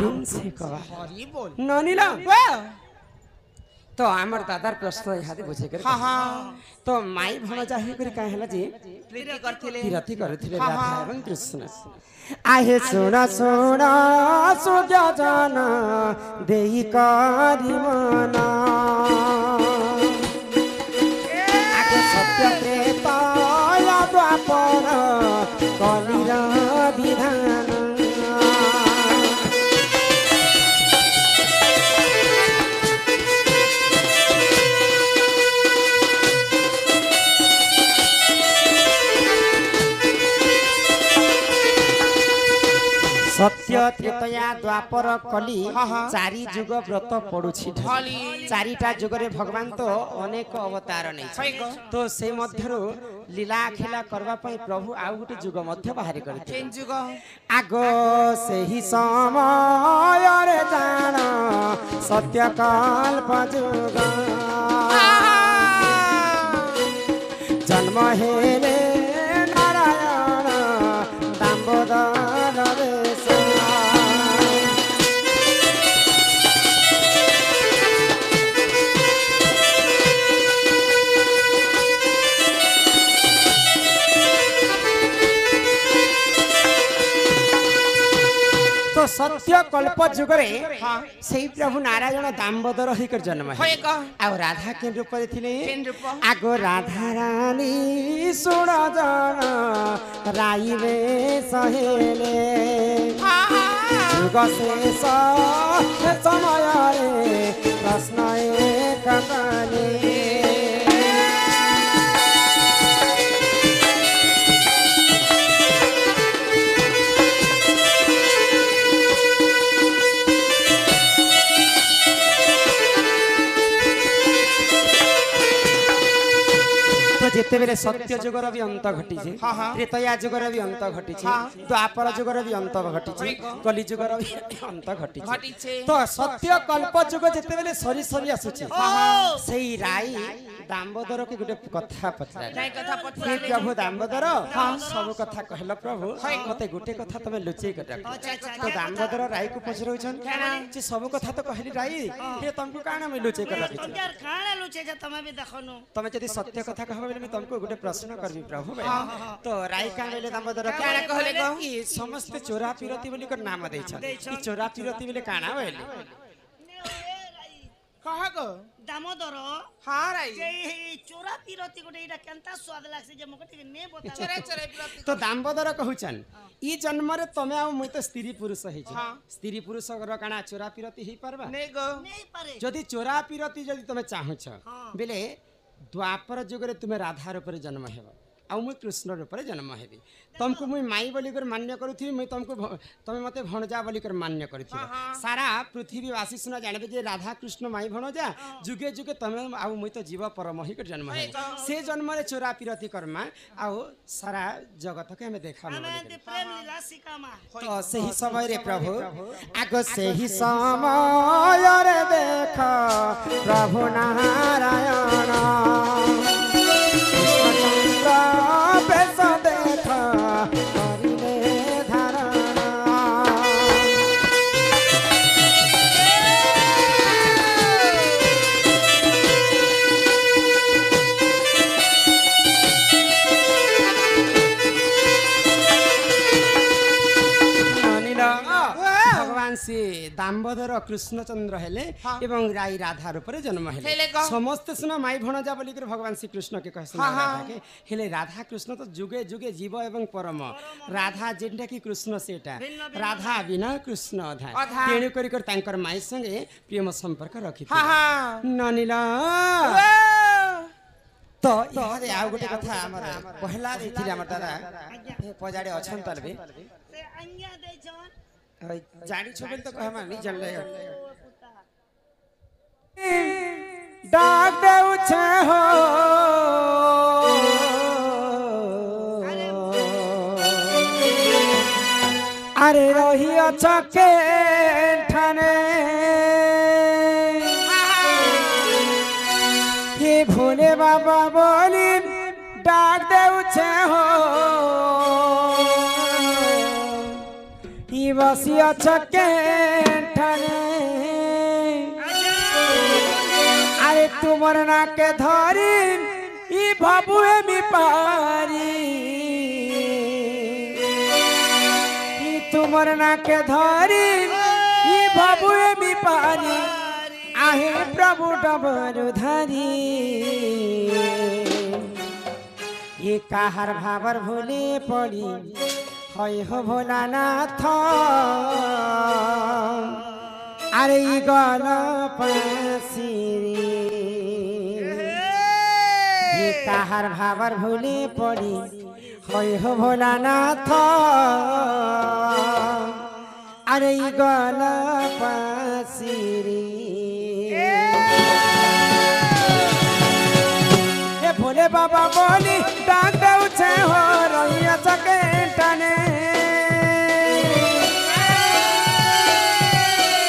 दिन से कवा ननिला तो आमर दादार प्रश्न इहादे बुझे कर हां हां तो माई भण जाहि कर काहे हला जी प्रीति करथिले राधा एवं कृष्ण आहे सुना सुना सुजा जाना देई कारी मना आके सत्य त्रेता या द्वापर कलिर विधान सत्य त्रेतया द्वापर कली चारि जुग व्रत पड़ुछि चारिटा जुगरे भगवान तो अनेक अवतार नै तो से मध्यरु लीला खेला करबा पई प्रभु आउ गुटे जुग मध्य बाहर करथि जुग आगो सेही समय रे जान सत्य कल्प जुग जन्म हेले नारायण दामोदर वेश तो सत्य कल्प जुगरे सेही प्रभु नारायण दामोदर होकर जन्म है आ राधा के रूप रे थिले आगो राधा रानी सुन जन राई रे सहेले जुग शेष समय रे प्रश्न एक कले जेते बेले सत्य जुगर भी अंत घटी छे त्रेतया जुगर भी अंत घटी छे द्वापर जुगर भी अंत घटी छे कली जुगर भी अंत घटी छे तो सत्य कल्प जुग जेते बेले सरी सरी आसु छे सेही राई दामोदर के गुटे कथा पछरा हे प्रभु दामोदर सब कथा कहला प्रभु मते गुटे कथा तमे लुचेई कटा तो दामोदर राई को पछरौ छन जे सब कथा तो कहली राई हे तुमको काना में लुचेई कटा यार काना लुचे जे तमे भी देखनो तमे यदि सत्य कथा कहबे मैं तुमको गोटे प्रश्न करबी प्रभु तो राई का बेले दामोदर काना कहले को ई समस्त चोरा पिरती बोली कर नाम दै छ ई चोरा पिरती बोले काना बेले कहा गो दामोदर हां राई जे चोरा पिरती गोटे इडा केनता स्वाद लागसे जे मके टिके ने बता चोरा चोरा पिरती तो दामोदर कहउचन ई जन्म रे तमे आ मुई तो स्त्री पुरुष हे छ स्त्री पुरुष गर काना चोरा पिरती ही परबा नै गो नै पारे जदी चोरा पिरती जदी तमे चाहू छ बेले द्वापर जुगरे तुमे राधा रूप रे जन्म हेबा आ मुई कृष्ण रूप रे जन्म हेबी तुमको मुई माई बोली कर मान्य करूथी मुई तुमको तमे मते भणजा बोली कर मान्य करथी सारा पृथ्वीवासी सुना जानबे जे राधा कृष्ण माई भणजा जुगे जुगे तमे आ मुई तो जीव परम ही कर जन्म हे से जन्म रे चोरा पिरती कर्मा आ सारा जगत के हमें देखा हमें प्रेम लीला सिकामा तो सही समय रे प्रभु आगो सही समय रे देखा प्रभु नारायण बेस देखा करिले धारणा भगवान से दामोदर कृष्णचंद्र हेले एवं राई राधा रूप रे जन्म हेले समस्त सुना माई भणजा बोली कर भगवान श्री कृष्ण के कहसन राधा के हेले राधा कृष्ण तो जुगे जुगे जीव एवं परम राधा जेंटा की कृष्ण सेटा राधा बिना कृष्ण अधा तेणु करी कर तांकर माई संगे प्रेम संपर्क रखि ननिला तो इहारे आउ गोटे कथा हमर पहला देथिले हमर दादा पजाडे अछन तलबे से अंगिया दे जवन जानी छो तो कह हम नहीं जानले डाक दे उछे हो अरे रही अच्छा के ठाने ये भोले बाबा बोली डाक दे उछे हो बसिया छके ठाने अरे तुमर ना के धरी ई बाबुए मी पारी ई तुमर ना के धरी ई बाबुए मी पारी आहे प्रभु डबर धरी ये काहर भावर भूले पड़ी हय हो भोलानाथ अरे ई गल पासिरी ये काहर भावर भूले पड़ी हय हो भोलानाथ अरे ई गल पासिरी भोले बाबा बोली डाक दऊ छे हो रहिया चके टने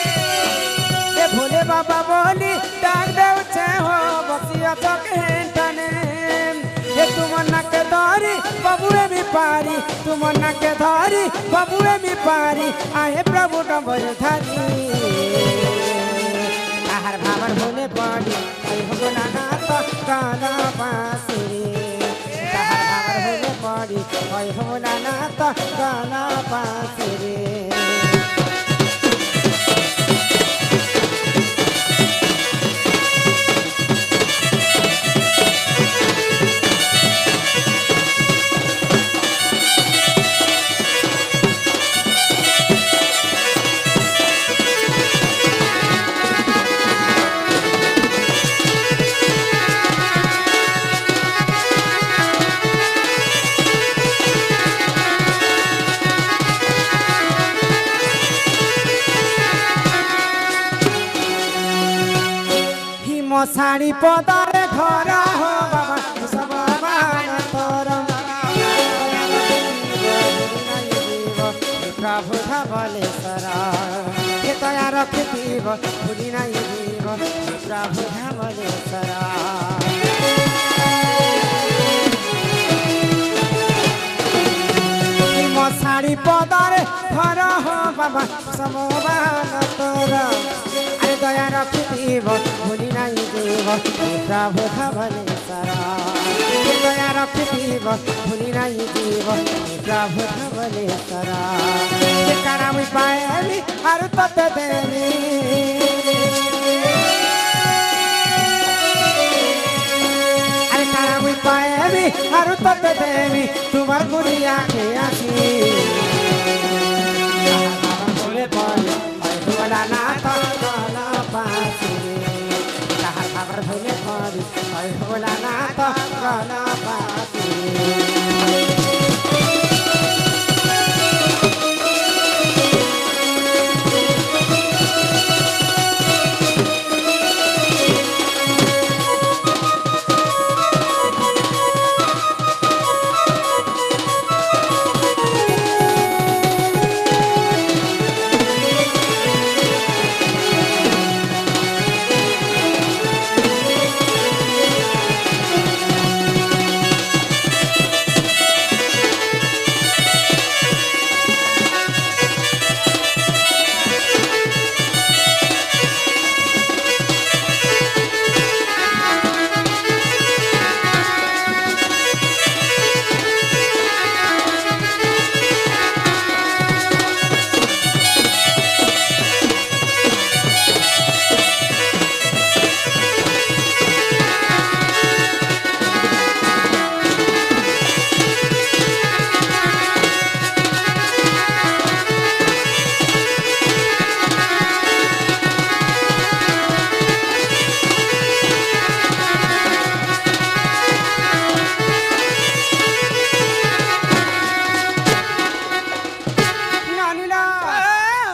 ए भोले बाबा बोली डाक दऊ छे हो बसिया चके टने ए तुमन्ना के धरी बाबुए मी पारी तुमन्ना के धरी बाबुए मी पारी आहे प्रभु डबर धरी आहार भावर भोले पड़ी भोला नाथ काला पासिरी आहार भावर भोले पड़ी भोला नाथ काला पासिरी साड़ी पदारे घर हो बाबा सब तोरम प्रभु धबले सरा के तया रखिब भूली नहीं जीव प्रभु धबले सरा साड़ी पदारे घर हो बाबा सब तोरम दया रखिब भूली नहीं जीव प्रभु धबले सरा दया रखिब भूली नहीं जीव प्रभु धबले सरा करामी पाएली आरु तते देवी अरे करामी पाएली आरु तते देवी तुम्हार गुड़िया के आसी बोले बोले भोला नाथ भोले पड़ी भोला नाथ काला पासिरी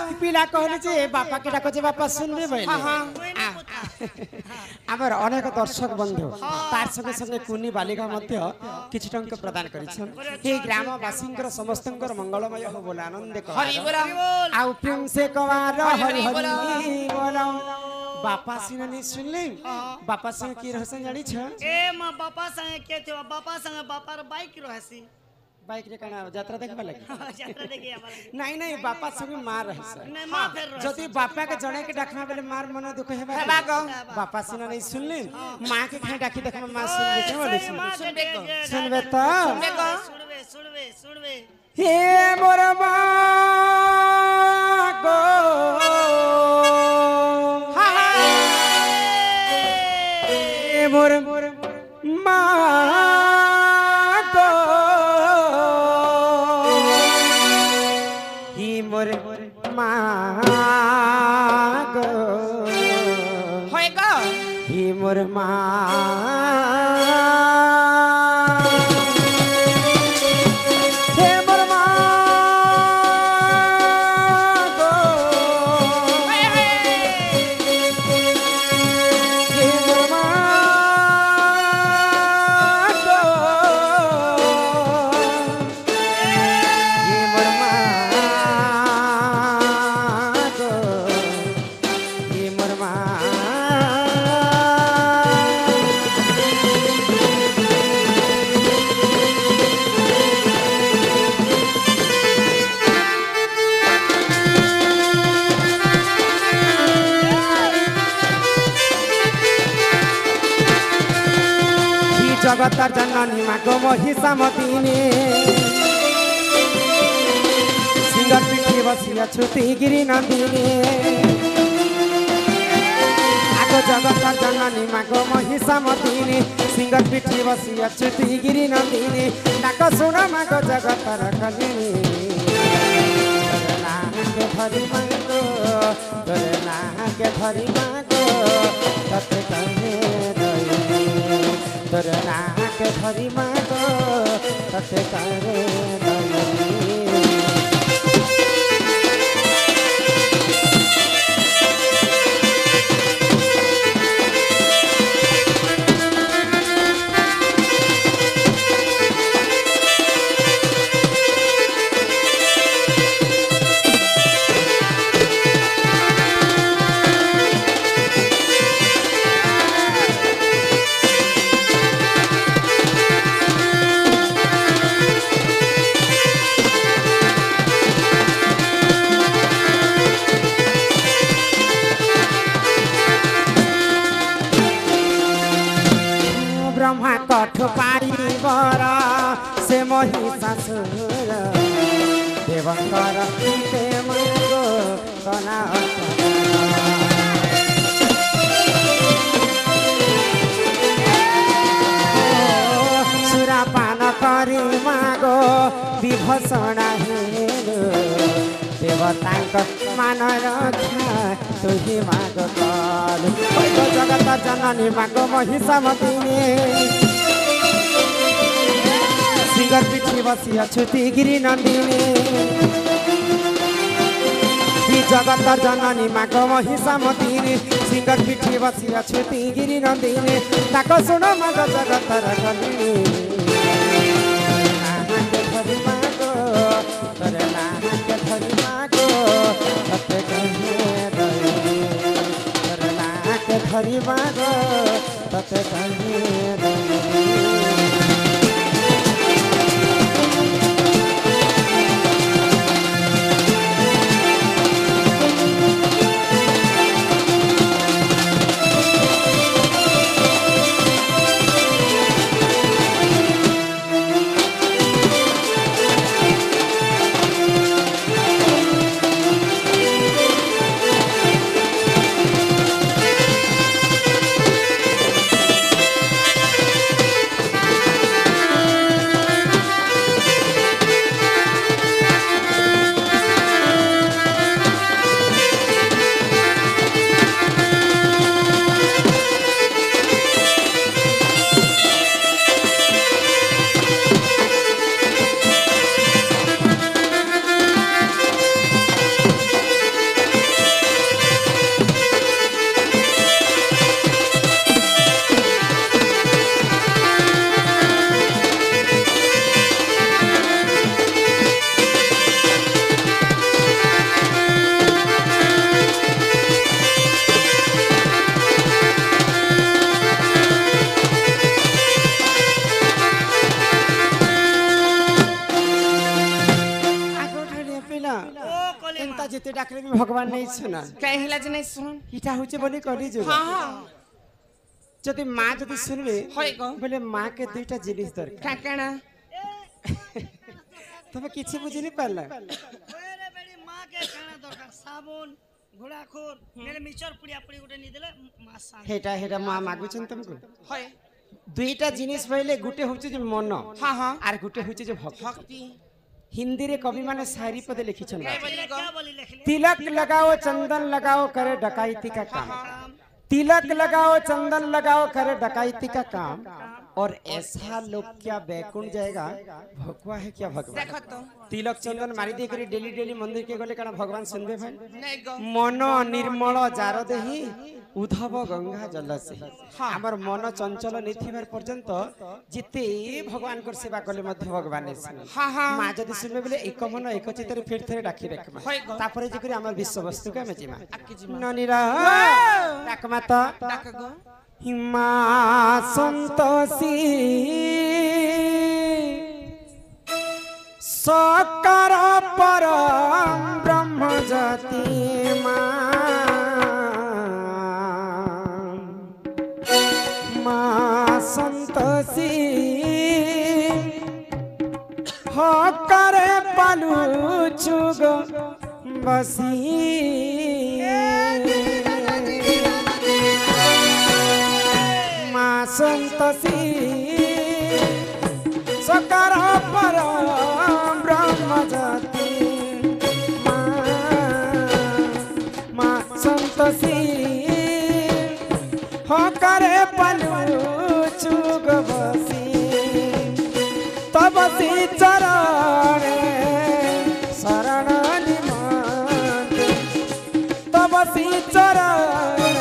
बापा के डाको जे बापा सुनबे भइले आमर अनेक दर्शक बंधु तार संगे संगे कुनी बालिका मध्य किछि टंक प्रदान करिछन हे ग्रामवासींकर समस्तंकर मंगलमय हो बोल आनंद कर हरि बोल आउ प्रेम से कवार हरि हरि बोल बापा सिननी सुनले बापा संग की रहसन जानी छ ए म बापा संग के थे बापा संग बापार बाइक रहसी बाइक रे काना यात्रा देखबा लगे यात्रा देखि आबा लगे नहीं नहीं बापा संगे मार रहे नहीं मां फेर रह जदि बापा के जणे के डाकना बेले मार मन दुख हेबा हेबा गो। बापा सिना नहीं सुनले मां के कहीं डाकी देखबा मां सुनबे के बोले सुनबे सुनबे तो सुनबे सुनबे सुनबे हे मोर मां गो हे मोर मां गो ही मोर मां गो होय गो ही मोर मां हे मोर मां गो हे हे हे मोर मां गो हे मोर मां गो हे मोर मां ही जगतर जननी मागो महिषा मतिने सिंगर पीठी बसिया छुती गिरी नंदिनी आगो जगतर जननी मागो महिषा मतिने सिंगर पीठी बसिया छुती गिरी नंदिनी डाक सुन मागो जगतर कलिनी के धरी मागो तोरे ना के धरी मागो तते कहे तोर नाक धरी मागो तते करे दयनी ब्रह्मा कठ पारी बर से महिषासुर देवंकर ते मागो कला सुरापान करी मागो विभूषण हेलो देवतांक मान रक्षा तुही मागो कालु जगत जननी मागो महिषा मतिने सिंगर पीठी बसिया छुती गिरी नंदिनी ही जगत जननी मागो महिषा मतिने सिंगर पीठी बसिया छुती गिरी नंदिनी ताको सुनो मागो जगत रखनी हरि मागो तते कहे ভগবান নেই শোনা কাহিলা যে নাই শুন এটা হচ্ছে বলি কলি যুগ হ্যাঁ হ্যাঁ যদি মা যদি শুনবে হয় গো বলে মাকে দুইটা জিনিস দরকার কাকানা তবে কিছু বুঝিনি পারলা ওরে বেড়ি মাকে খানা দরকার সাবুন ঘোড়াখোর নেলে মিচর পুড়িয়া পুড়ি গুটে নি দিলে মা শান্ত হেটা হেটা মা মাগুছেন তোমাকে হয় দুইটা জিনিস পাইলে গুটে হচ্ছে যে মন হ্যাঁ হ্যাঁ আর গুটে হচ্ছে যে ভক্তি ভক্তি হিন্দিরে কবি মানে শায়রি পদে লিখিছেন কে বলি গো क्या बोली लिख ले तिलक लगाओ चंदन लगाओ करे डकैती का काम काम तिलक लगाओ चंदन लगाओ करे डकैती का काम और ऐसा लोग क्या बैकुंठ जाएगा भगवा है क्या भगवान দেখো তো तिलक चंदन मारी दे करी डेली डेली मंदिर के गले काना भगवान सुनबे भाई নাই গো मन निर्मल जार देही उधव गंगा जल से हाँ। हमर मन चंचल निथिबार पर्यंत जिते भगवान कर सेवा कले मध्य भगवान ने सुने হ্যাঁ হ্যাঁ মা যদি শুনবে বলে এক মন এক চিত্তরে ফের থরে রাখি রাখবা হয় গো তারপরে যে করে আমার বিশ্ব বস্তু কে মেজিমা আকি জিমা ননিরা ডাকমাত ডাক গো হিমা সন্তোষী সকার পরম ব্রহ্ম জ্যোতি মা মা সন্তোষী হকারে পালুছু গো বসি মা সন্তোষী সকার পরম ব্রহ্ম জ্যোতি মা মা সন্তোষী হকারে পালুছু গো বসি তবসি চরণে শরণ নিমন্তে তবসি চরণে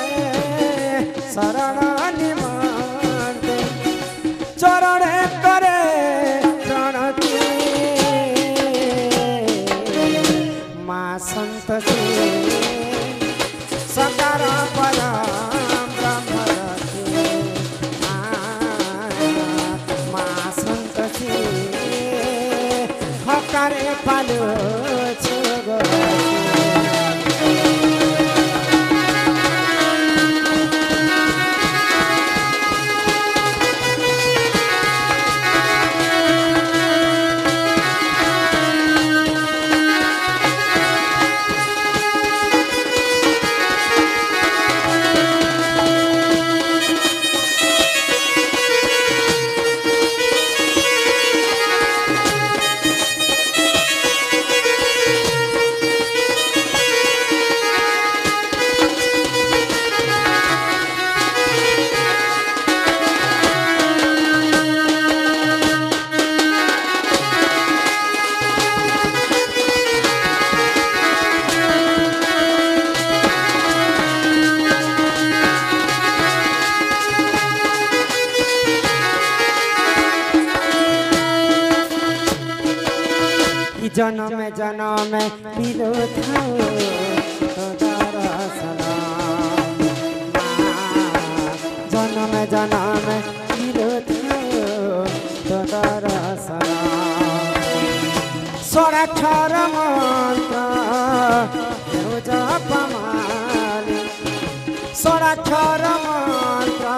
শরণ নিমন্তে চরণে করে প্রণতি মা সন্তোষী সকার পরম ব্রহ্মরতি মা সন্তোষী হকারে পালো গো जन्म जन्म मिलो थाओ तोरा सलाम जन्म जन्म मिलो थाओ तोरा सलाम सोराक्षर मंत्र हेउ जप माली सोराक्षर मंत्र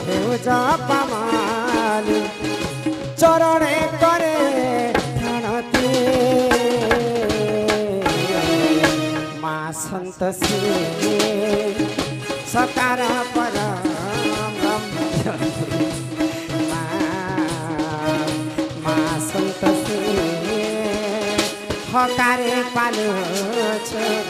हेउ जप माली चरणे करे মা সন্তোষী সকার পরম ব্রহ্মজ্যোতি মা সন্তোষী হকারে পালো ছোট